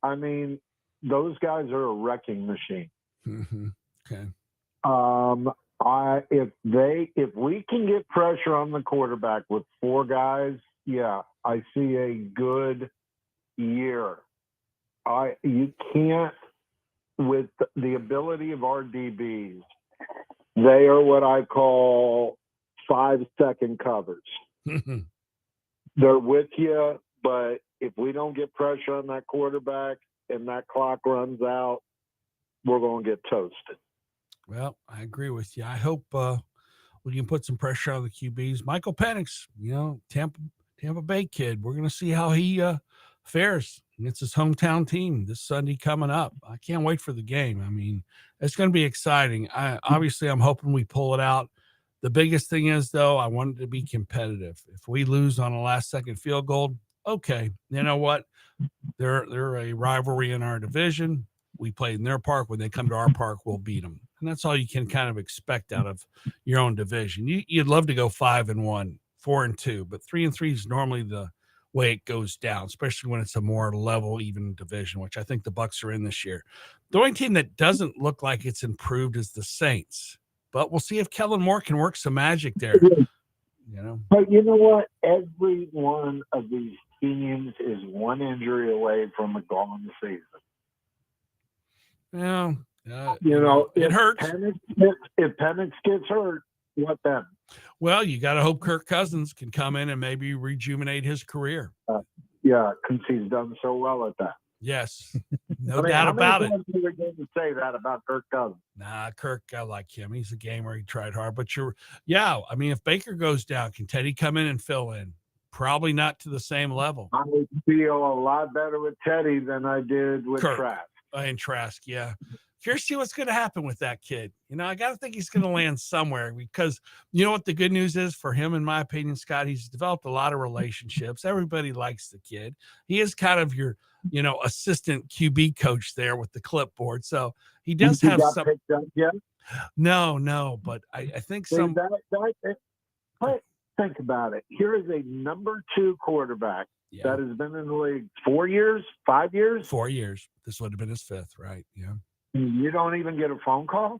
I mean, those guys are a wrecking machine. Mm-hmm. Okay. If we can get pressure on the quarterback with four guys, yeah, I see a good year. You can't, with the ability of our DBs, they are what I call 5-second covers. They're with you, but if we don't get pressure on that quarterback and that clock runs out, we're going to get toasted. Well, I agree with you. I hope we can put some pressure on the QBs. Michael Penix, Tampa Bay kid. We're going to see how he fares against his hometown team this Sunday coming up. I can't wait for the game. I mean, it's going to be exciting. Obviously, I'm hoping we pull it out. The biggest thing is, though, I want it to be competitive. If we lose on a last-second field goal, okay, you know what? They're a rivalry in our division. We played in their park. When they come to our park, we'll beat them. And that's all you can kind of expect out of your own division. You'd love to go 5-1, 4-2, but 3-3 is normally the way it goes down, especially when it's a more level, even division, which I think the Bucs are in this year. The only team that doesn't look like it's improved is the Saints, but we'll see if Kellen Moore can work some magic there. But you know what? Every one of these teams is one injury away from a gone season. Yeah. It hurts. If Penix gets hurt, what then? Well, you got to hope Kirk Cousins can come in and maybe rejuvenate his career. Yeah, because he's done so well at that. Yes. No I mean, doubt how many about it. times you were going to say that about Kirk Cousins? Nah, Kirk, I like him. He's a gamer. He tried hard. But yeah, I mean, if Baker goes down, can Teddy come in and fill in? Probably not to the same level. I would feel a lot better with Teddy than I did with Kirk. Trask. And Trask, yeah. Curious to see what's going to happen with that kid. I got to think he's going to land somewhere, because you know what the good news is for him, in my opinion, Scott? He's developed a lot of relationships. Everybody likes the kid. He is kind of your, assistant QB coach there with the clipboard. So he does have some. Picked up yet? No, but I think See, some. But think about it. Here is a number 2 quarterback that has been in the league 4 years, 5 years. 4 years. This would have been his 5th, right? Yeah. You don't even get a phone call?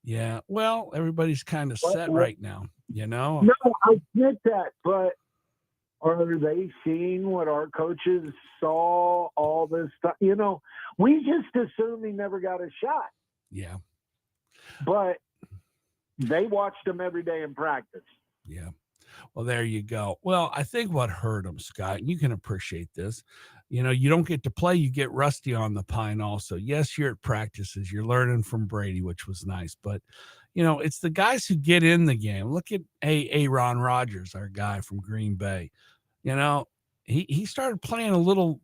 Yeah. Well, everybody's kind of set right now, No, I get that, but are they seeing what our coaches saw, all this stuff? We just assumed he never got a shot. Yeah. But they watched him every day in practice. Yeah. Well, there you go. Well, I think what hurt him, Scott, and you can appreciate this, you don't get to play, you get rusty on the pine also. Yes, you're at practices, you're learning from Brady, which was nice, but it's the guys who get in the game. Look at Aaron Rodgers, our guy from Green Bay. He started playing a little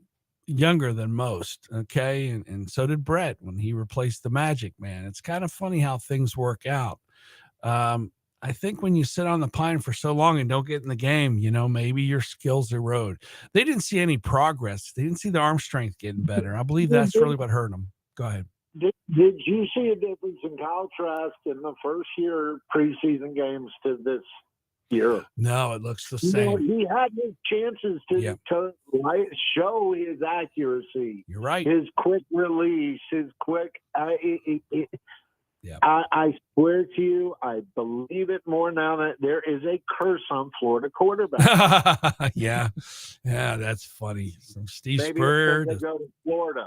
younger than most, okay? And so did Brett when he replaced the Magic Man. It's kind of funny how things work out. I think when you sit on the pine for so long and don't get in the game, maybe your skills erode. They didn't see any progress. They didn't see the arm strength getting better. I believe that's really what hurt them. Go ahead. Did you see a difference in Kyle Trask in the first year preseason games to this year? No, it looks the same. He had his chances to show his accuracy. You're right. His quick release, his quick. Yeah. I swear to you, I believe it more now that there is a curse on Florida quarterbacks. yeah, that's funny. From Steve Maybe Spurrier to go to Florida.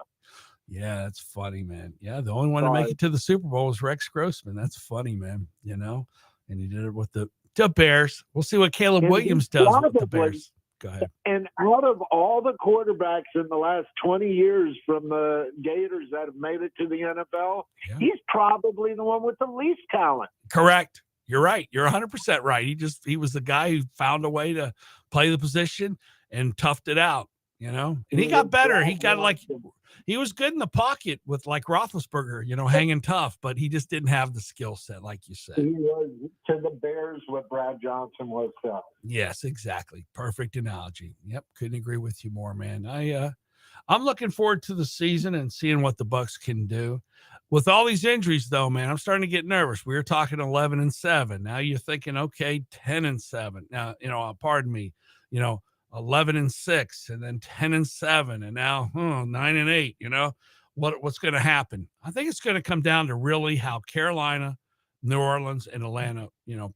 Yeah, that's funny, man. Yeah, the only one to make it to the Super Bowl was Rex Grossman. That's funny, man. And he did it with the Bears. We'll see what Caleb Williams does with the Bears. Go ahead. And out of all the quarterbacks in the last 20 years from the Gators that have made it to the NFL, he's probably the one with the least talent. Correct. You're right. You're 100% right. He was the guy who found a way to play the position and toughed it out, and he got better. He was good in the pocket with like Roethlisberger, hanging tough, but he just didn't have the skill set, like you said. He was to the Bears what Brad Johnson was to. Yes, exactly. Perfect analogy. Yep, couldn't agree with you more, man. I'm looking forward to the season and seeing what the Bucs can do. With all these injuries, though, man, I'm starting to get nervous. We were talking 11-7. Now you're thinking, okay, 10-7. Now, pardon me, 11-6, and then 10-7, and now 9-8. What's going to happen? I think it's going to come down to really how Carolina, New Orleans, and Atlanta,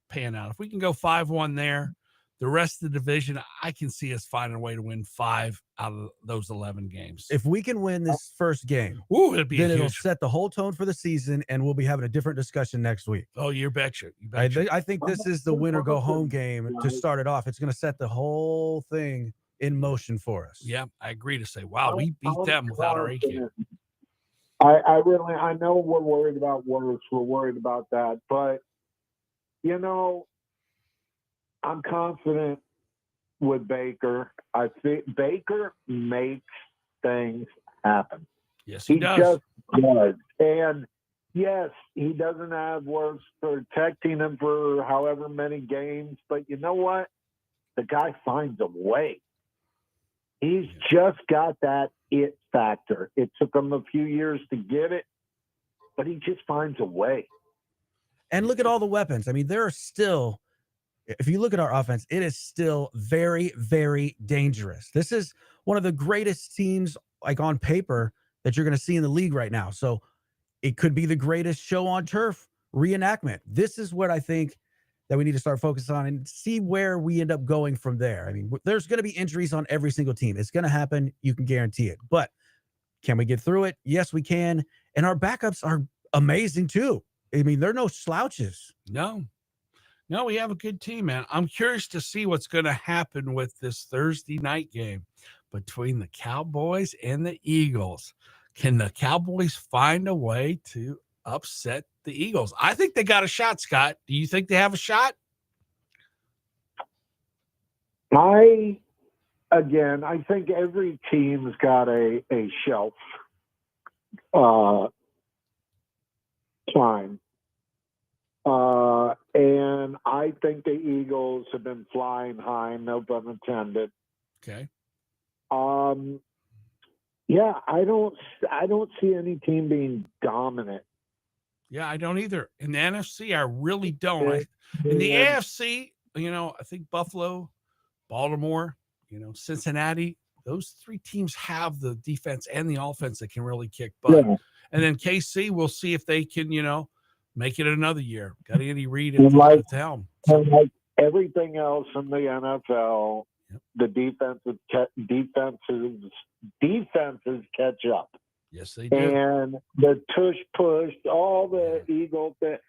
pan out. If we can go 5-1 there, the rest of the division, I can see us finding a way to win 5 out of those 11 games. If we can win this first game, it'll set the whole tone for the season, and we'll be having a different discussion next week. Oh, you betcha. I think this is the win or go home game to start it off. It's going to set the whole thing in motion for us. Yeah, I agree to say, wow, we beat them without our A game. I know we're worried about Wirfs. We're worried about that. But, I'm confident with Baker. I think Baker makes things happen. Yes, he does. Just does. And, yes, he doesn't have Wirfs protecting him for however many games. But you know what? The guy finds a way. He's just got that it factor. It took him a few years to get it, but he just finds a way. And look at all the weapons. I mean, there are still, if you look at our offense, it is still very, very dangerous. This is one of the greatest teams, like on paper, that you're going to see in the league right now. So it could be the greatest show on turf reenactment. This is what I think that we need to start focusing on and see where we end up going from there. I mean, there's going to be injuries on every single team. It's going to happen. You can guarantee it. But can we get through it? Yes, we can. And our backups are amazing too. I mean, they're no slouches. No, we have a good team, man. I'm curious to see what's going to happen with this Thursday night game between the Cowboys and the Eagles. Can the Cowboys find a way to upset the Eagles? I think they got a shot, Scott. Do you think they have a shot? I think every team's got a shelf climb. And I think the Eagles have been flying high, no pun intended. Okay. Yeah, I don't see any team being dominant. Yeah, I don't either. In the NFC, I really don't. In the AFC, I think Buffalo, Baltimore, Cincinnati, those three teams have the defense and the offense that can really kick butt. Yeah. And then KC, we'll see if they can, make it another year. Got Andy Reid at the helm. Like everything else in the NFL, yep. The defenses catch up. Yes, they do. And the tush push, all the Eagles, the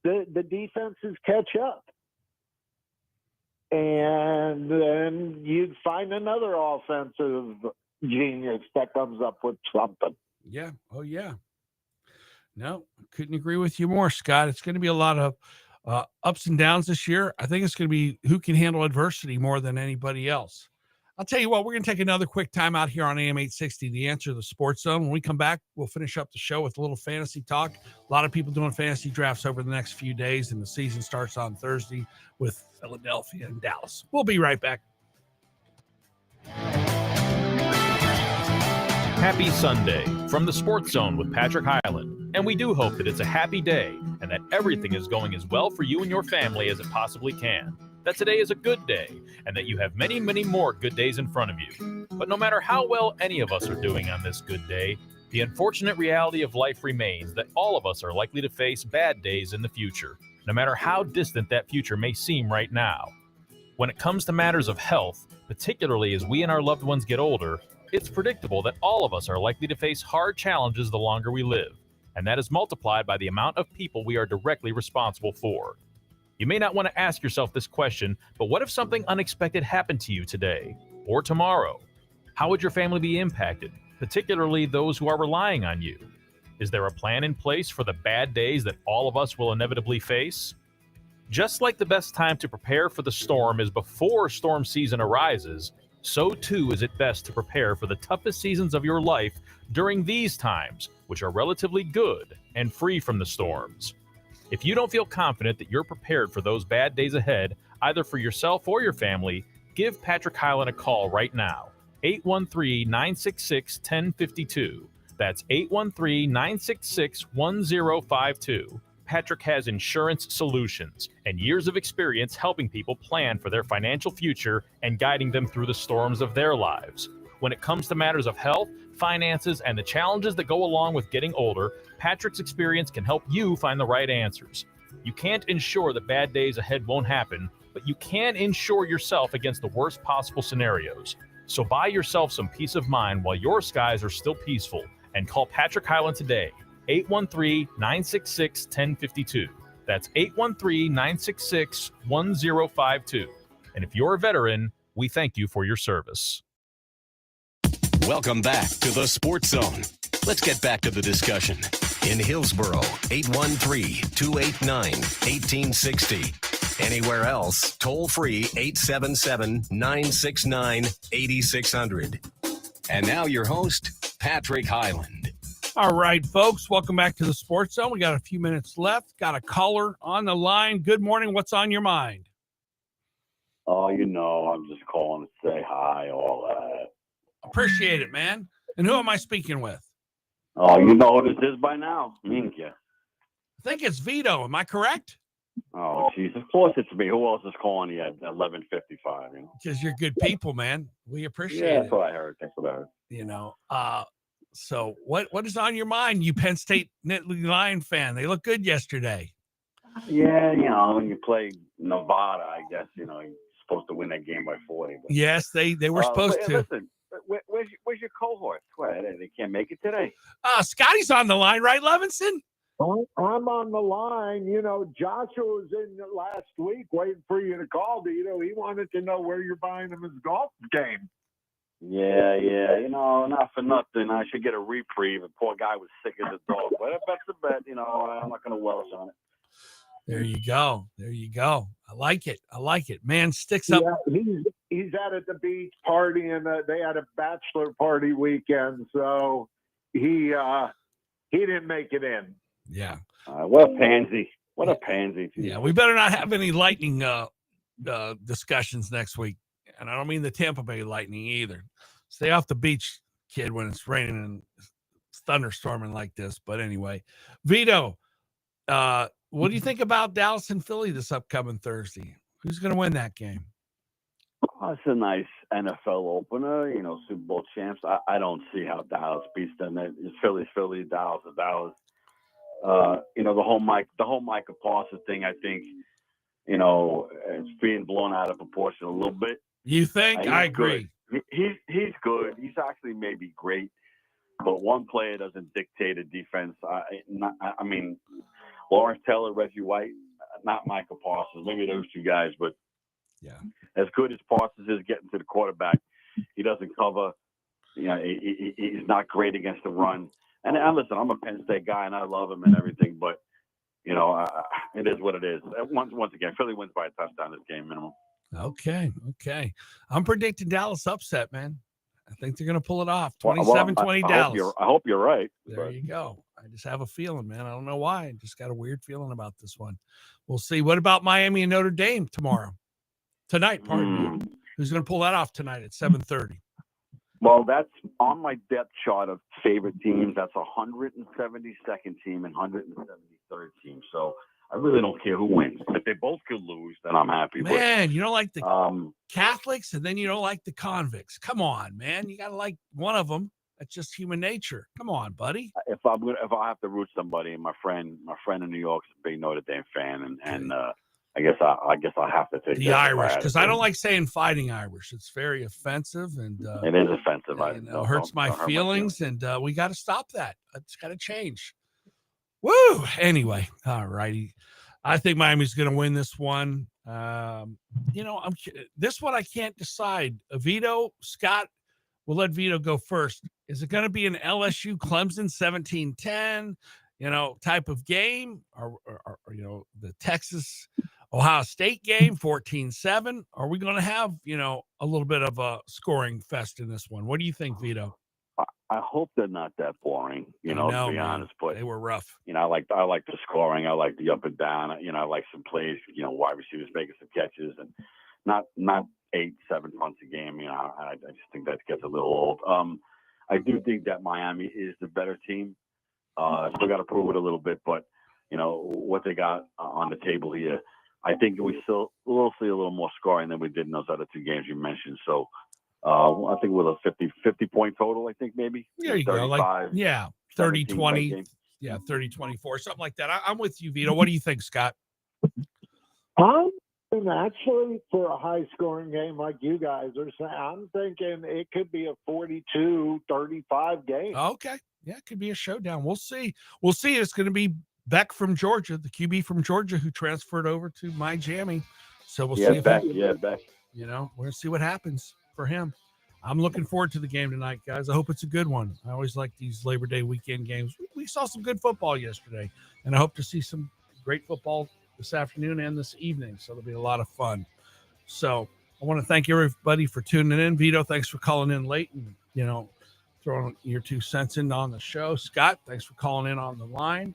defenses catch up. And then you'd find another offensive genius that comes up with something. Yeah. Oh, yeah. No, couldn't agree with you more, Scott. It's going to be a lot of ups and downs this year. I think it's going to be who can handle adversity more than anybody else. I'll tell you what, we're going to take another quick time out here on AM 860, The Answer, the Sports Zone. When we come back, we'll finish up the show with a little fantasy talk. A lot of people doing fantasy drafts over the next few days, and the season starts on Thursday with Philadelphia and Dallas. We'll be right back. Happy Sunday from the Sports Zone with Patrick Hyland. And we do hope that it's a happy day and that everything is going as well for you and your family as it possibly can. That today is a good day and that you have many, many more good days in front of you. But no matter how well any of us are doing on this good day, the unfortunate reality of life remains that all of us are likely to face bad days in the future, no matter how distant that future may seem right now. When it comes to matters of health, particularly as we and our loved ones get older, it's predictable that all of us are likely to face hard challenges the longer we live, and that is multiplied by the amount of people we are directly responsible for. You may not want to ask yourself this question, but what if something unexpected happened to you today or tomorrow? How would your family be impacted, particularly those who are relying on you? Is there a plan in place for the bad days that all of us will inevitably face? Just like the best time to prepare for the storm is before storm season arises, so too is it best to prepare for the toughest seasons of your life during these times, which are relatively good and free from the storms. If you don't feel confident that you're prepared for those bad days ahead, either for yourself or your family, give Patrick Hyland a call right now. 813-966-1052. That's 813-966-1052. Patrick has insurance solutions and years of experience helping people plan for their financial future and guiding them through the storms of their lives. When it comes to matters of health, finances, and the challenges that go along with getting older, Patrick's experience can help you find the right answers. You can't ensure that bad days ahead won't happen, but you can insure yourself against the worst possible scenarios. So buy yourself some peace of mind while your skies are still peaceful and call Patrick Hyland today. 813-966-1052. That's 813-966-1052. And if you're a veteran, we thank you for your service. Welcome back to the Sports Zone. Let's get back to the discussion. In Hillsboro, 813-289-1860. Anywhere else, toll free 877-969-8600. And now your host, Patrick Hyland. All right, folks, welcome back to the Sports Zone. We got a few minutes left. Got a caller on the line. Good morning. What's on your mind? Oh, I'm just calling to say hi, all that. Appreciate it, man. And who am I speaking with? Oh, you know who this is by now. Thank you. I think it's Vito. Am I correct? Oh, jeez. Of course it's me. Who else is calling you at 11:55? Because you're good people, man. We appreciate it. That's what I heard. That's what I heard. So what is on your mind, you Penn State Nittany Lion fan? They look good yesterday. Yeah, when you play Nevada, I guess, you're supposed to win that game by 40. But, yes, they were supposed to. Listen, where's your cohort? They can't make it today. Scotty's on the line, right, Levinson? I'm on the line. Joshua was in last week waiting for you to call, Vito. He wanted to know where you're buying him his golf game. Yeah. You know, not for nothing. I should get a reprieve. The poor guy was sick as a dog. But a bet's a bet. You know, I'm not going to welsh on it. There you go. I like it. Man sticks up. Yeah, he's out at the beach partying. They had a bachelor party weekend, so he didn't make it in. Yeah. What a pansy. What a pansy. Yeah, we better not have any lightning discussions next week. And I don't mean the Tampa Bay Lightning either. Stay off the beach, kid, when it's raining and thunderstorming like this. But anyway, Vito, what do you think about Dallas and Philly this upcoming Thursday? Who's going to win that game? Oh, it's a nice NFL opener, you know, Super Bowl champs. I don't see how Dallas beats them. It's Philly, Dallas is Dallas. You know, the whole Micah Parsons thing, I think, you know, it's being blown out of proportion a little bit. You think? I agree. He's good. He's actually maybe great, but one player doesn't dictate a defense. I mean, Lawrence Taylor, Reggie White, not Micah Parsons. Maybe those two guys, but yeah, as good as Parsons is getting to the quarterback, he doesn't cover. You know, he's not great against the run. And listen, I'm a Penn State guy, and I love him and everything, but you know, it is what it is. Once again, Philly wins by a touchdown this game minimum. Okay. I'm predicting Dallas upset, man. I think they're going to pull it off. 27-20 Dallas. I hope you're right. There you go. I just have a feeling, man. I don't know why. I just got a weird feeling about this one. We'll see. What about Miami and Notre Dame tonight, pardon me. Who's going to pull that off tonight at 7:30? Well, that's on my depth chart of favorite teams. That's 172nd team and 173rd team. So I really don't care who wins. If they both could lose, then I'm happy. Man, you don't like the Catholics, and then you don't like the convicts. Come on, man. You got to like one of them. That's just human nature. Come on, buddy. If I have to root somebody, my friend in New York is a big Notre Dame fan, and I guess I'll have to take the Irish, because I don't like saying Fighting Irish. It's very offensive, and it is offensive. It hurts my feelings, and we got to stop that. It's got to change. Woo! Anyway, all righty. I think Miami's going to win this one. You know, this one I can't decide. Vito, Scott, we'll let Vito go first. Is it going to be an LSU Clemson 17-10, you know, type of game, or you know, the Texas Ohio State game 14-7? Are we going to have, you know, a little bit of a scoring fest in this one? What do you think, Vito? I hope they're not that boring, you know, to be honest. But they were rough. You know, I like the scoring. I like the up and down. You know, I like some plays. You know, wide receivers making some catches, and not 8-7 punts a game. You know, I just think that gets a little old. I do think that Miami is the better team. Still got to prove it a little bit, but you know what they got on the table here. I think we'll see a little more scoring than we did in those other two games you mentioned. So. I think with a 50 point total, I think maybe. There you go. 30-20. Yeah, 30-24, something like that. I'm with you, Vito. What do you think, Scott? Actually, for a high scoring game like you guys are saying, I'm thinking it could be a 42-35 game. Okay. Yeah, it could be a showdown. We'll see. It's going to be Beck from Georgia, the QB from Georgia who transferred over to Miami. So we'll see if Beck. You know, we're going to see what happens for him. I'm looking forward to the game tonight, guys. I hope it's a good one. I always like these Labor Day weekend games. We saw some good football yesterday, and I hope to see some great football this afternoon and this evening. So it'll be a lot of fun. So I want to thank everybody for tuning in. Vito, thanks for calling in late and, you know, throwing your 2 cents in on the show. Scott, thanks for calling in on the line.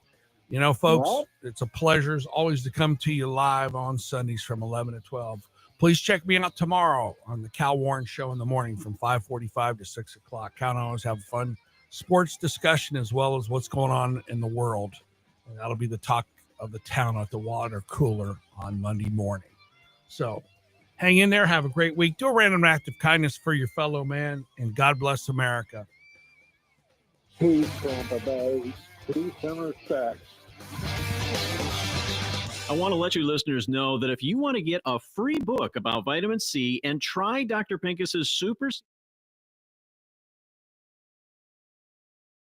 You know, folks, it's a pleasure as always to come to you live on Sundays from 11 to 12. Please check me out tomorrow on the Cal Warren Show in the morning from 5:45 to 6 o'clock. Cal and I always have fun sports discussion as well as what's going on in the world. And that'll be the talk of the town at the water cooler on Monday morning. So hang in there. Have a great week. Do a random act of kindness for your fellow man, and God bless America. Peace, Tampa Bay. Peace and respect. I want to let you listeners know that if you want to get a free book about vitamin C and try Dr. Pincus's super